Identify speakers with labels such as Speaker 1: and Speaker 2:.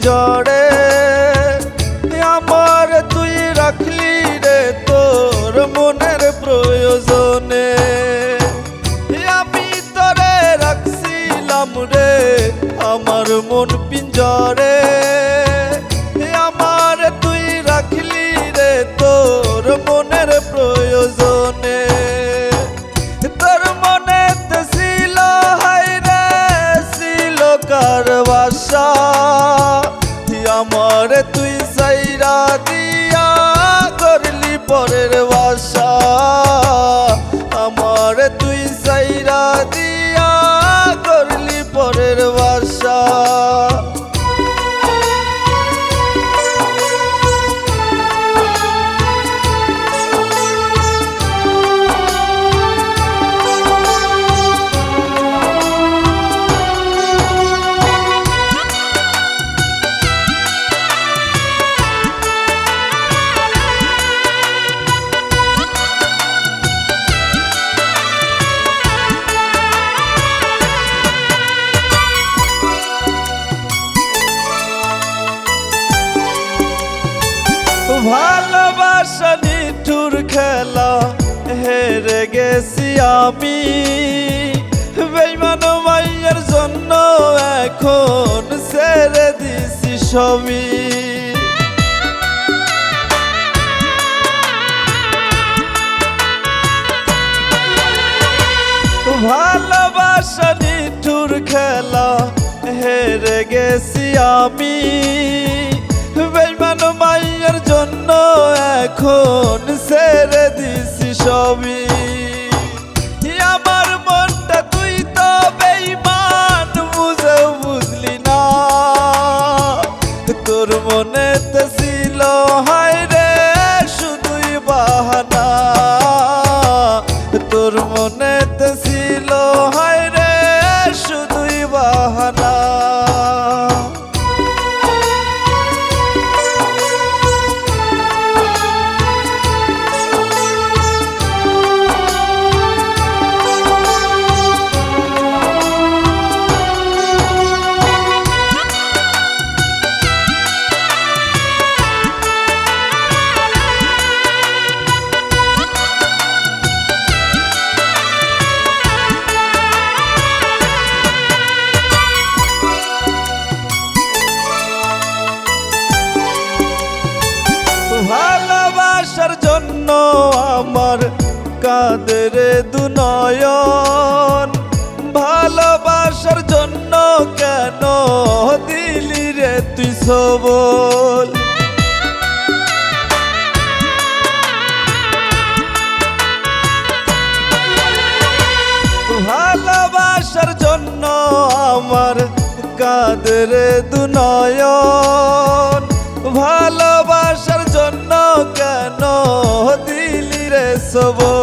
Speaker 1: পিঞ্জরে, আমার তুই রাখলি রে তোর মনের প্রয়োজনে। আমি তোরে রাখছিলাম রে আমার মন পিঞ্জরে, আমার তুই রাখলি রে তোর মনের প্রয়োজনে। তোর মনেতে ছিল হায়রে ছিল কার বাসা, আমার তুই সাইরা দিয়া করলি পরের বাসা, আমার তুই সাইরা দিয়া করলি পরের বাসা। ভালোবাসা নিঠুর খেলা হেরে গেছি আমি, বেঈমান মাইয়ার জন্য এখন ছেড়ে দিছি সবই। ভালোবাসা নিঠুর খেলা হেরে গেছি আমি, বেঈমান মাইয়ার জন্য এখন ছেড়ে দিছি সবই। আমার মনটা তুই তো বেঈমান বুঝেও বুঝলি না, তোর মনেতে ছিল হায়রে শুধুই বাহানা, তোর মনেতে ছিল হায়রে শুধুই বাহানা। ভালোবাসার জন্য আমার কাঁদের দুনয়ন, ভালোবাসার জন্য কেন দিলি রে তুই সবল। ভালোবাসার জন্য আমার কাঁদের দুনয়ন, ভালোবাসার জন্য কেন দিলি রে সবল।